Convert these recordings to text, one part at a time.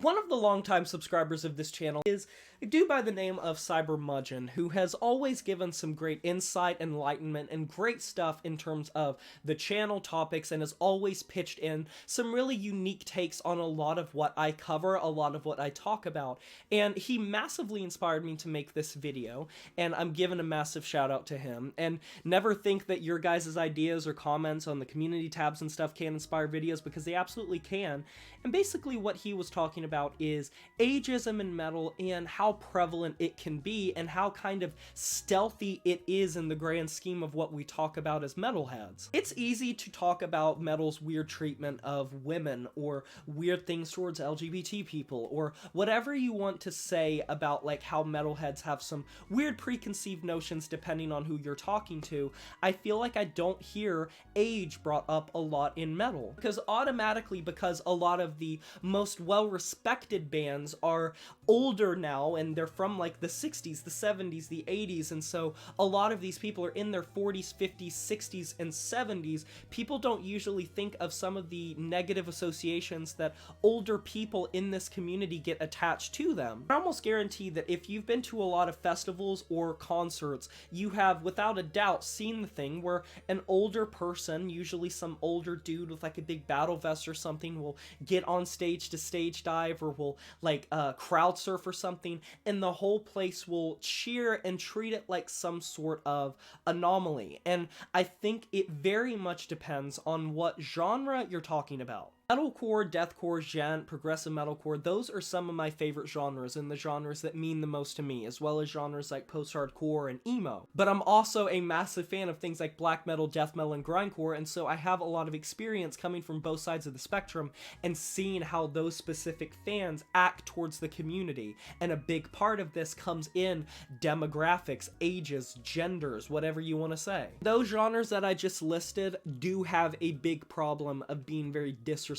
One of the longtime subscribers of this channel is a dude by the name of Cybermudgeon, who has always given some great insight, enlightenment, and great stuff in terms of the channel topics, and has always pitched in some really unique takes on a lot of what I cover, a lot of what I talk about, and he massively inspired me to make this video, and I'm giving a massive shout out to him. And never think that your guys' ideas or comments on the community tabs and stuff can't inspire videos, because they absolutely can. And basically what he was talking about is ageism in metal and how prevalent it can be and how kind of stealthy it is in the grand scheme of what we talk about as metalheads. It's easy to talk about metal's weird treatment of women or weird things towards LGBT people or whatever you want to say about like how metalheads have some weird preconceived notions depending on who you're talking to. I feel like I don't hear age brought up a lot in metal, because automatically, because a lot of the most well-respected bands are older now and they're from like the 60s, the 70s, the 80s, and so a lot of these people are in their 40s, 50s, 60s, and 70s. People don't usually think of some of the negative associations that older people in this community get attached to them. I almost guarantee that if you've been to a lot of festivals or concerts, you have without a doubt seen the thing where an older person, usually some older dude with like a big battle vest or something, will get on stage to stage dive or will like crowd surf or something, and the whole place will cheer and treat it like some sort of anomaly. And I think it very much depends on what genre you're talking about. Metalcore, deathcore, gent, progressive metalcore, those are some of my favorite genres and the genres that mean the most to me, as well as genres like post-hardcore and emo. But I'm also a massive fan of things like black metal, death metal, and grindcore, and so I have a lot of experience coming from both sides of the spectrum and seeing how those specific fans act towards the community. And a big part of this comes in demographics, ages, genders, whatever you want to say. Those genres that I just listed do have a big problem of being very disrespectful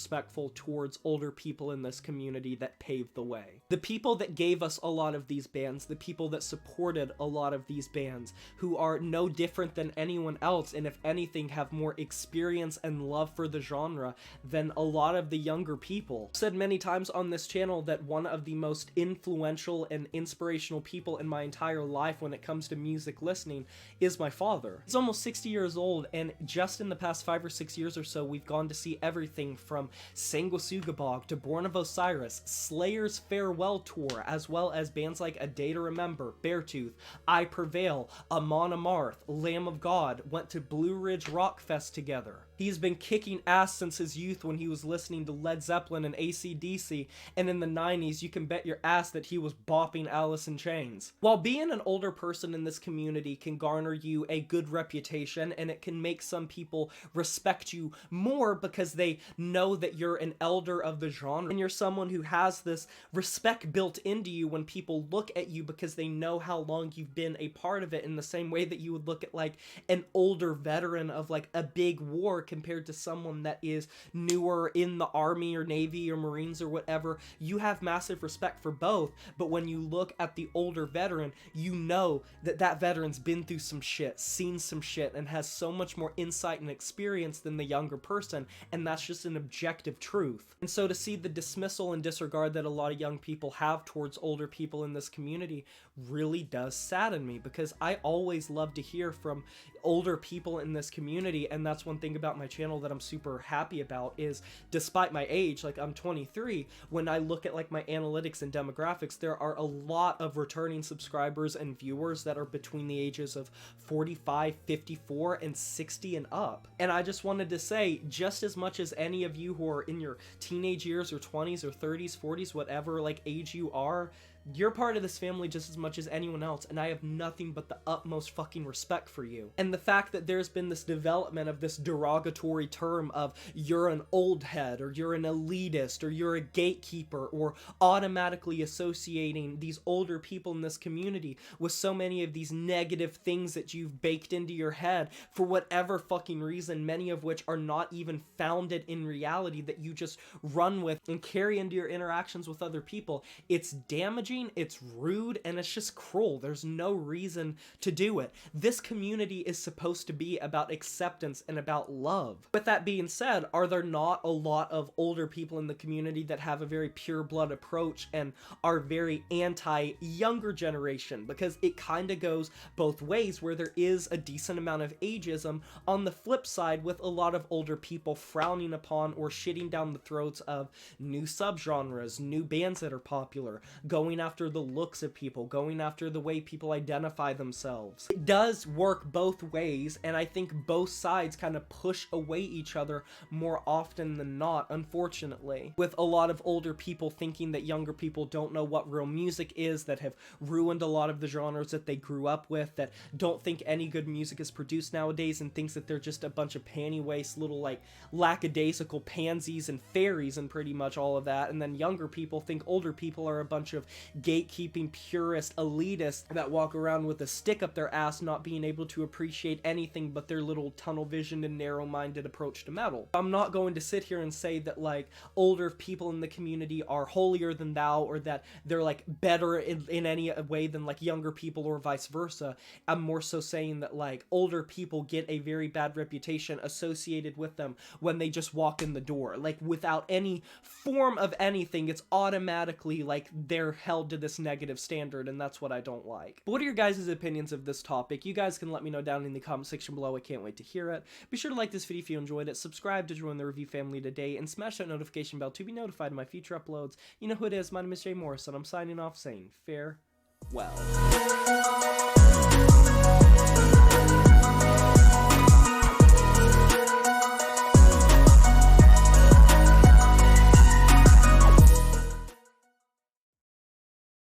towards older people in this community that paved the way. The people that gave us a lot of these bands, the people that supported a lot of these bands, who are no different than anyone else, and if anything have more experience and love for the genre than a lot of the younger people. I've said many times on this channel that one of the most influential and inspirational people in my entire life when it comes to music listening is my father. He's almost 60 years old, and just in the past 5 or 6 years or so, we've gone to see everything from Sanguisugabog to Born of Osiris, Slayer's Farewell Tour, as well as bands like A Day to Remember, Beartooth, I Prevail, Amon Amarth, Lamb of God, went to Blue Ridge Rock Fest together. He's been kicking ass since his youth when he was listening to Led Zeppelin and AC/DC, and in the 90s you can bet your ass that he was bopping Alice in Chains. While being an older person in this community can garner you a good reputation, and it can make some people respect you more because they know that you're an elder of the genre, and you're someone who has this respect built into you when people look at you because they know how long you've been a part of it, in the same way that you would look at like an older veteran of like a big war compared to someone that is newer in the Army or Navy or Marines or whatever. You have massive respect for both, but when you look at the older veteran, you know that that veteran's been through some shit, seen some shit, and has so much more insight and experience than the younger person, and that's just an objective truth. And so to see the dismissal and disregard that a lot of young people have towards older people in this community really does sadden me, because I always love to hear from older people in this community. And that's one thing about my channel that I'm super happy about, is despite my age, like I'm 23, when I look at like my analytics and demographics, there are a lot of returning subscribers and viewers that are between the ages of 45, 54, and 60 and up. And I just wanted to say, just as much as any of you who are in your teenage years or 20s or 30s, 40s, whatever like age you are, you're part of this family just as much as anyone else, and I have nothing but the utmost fucking respect for you. And the fact that there's been this development of this derogatory term of you're an old head, or you're an elitist, or you're a gatekeeper, or automatically associating these older people in this community with so many of these negative things that you've baked into your head for whatever fucking reason, many of which are not even founded in reality, that you just run with and carry into your interactions with other people. It's damaging cringing, it's rude, and it's just cruel. There's no reason to do it. This community is supposed to be about acceptance and about love. With that being said, are there not a lot of older people in the community that have a very pure blood approach and are very anti-younger generation? Because it kind of goes both ways, where there is a decent amount of ageism on the flip side, with a lot of older people frowning upon or shitting down the throats of new subgenres, new bands that are popular, going after the looks of people, going after the way people identify themselves. It does work both ways, and I think both sides kind of push away each other more often than not, unfortunately. With a lot of older people thinking that younger people don't know what real music is, that have ruined a lot of the genres that they grew up with, that don't think any good music is produced nowadays, and thinks that they're just a bunch of panty-waist little like lackadaisical pansies and fairies and pretty much all of that. And then younger people think older people are a bunch of gatekeeping purist elitists that walk around with a stick up their ass, not being able to appreciate anything but their little tunnel visioned and narrow-minded approach to metal. I'm not going to sit here and say that like older people in the community are holier than thou, or that they're like better in any way than like younger people or vice versa. I'm more so saying that like older people get a very bad reputation associated with them when they just walk in the door, like without any form of anything. It's automatically like they're held to this negative standard, and that's what I don't like. But what are your guys' opinions of this topic? You guys can let me know down in the comment section below. I can't wait to hear it. Be sure to like this video if you enjoyed it, subscribe to join the review family today, and smash that notification bell to be notified of my future uploads. You know who it is, my name is Jay Morris, and I'm signing off saying farewell.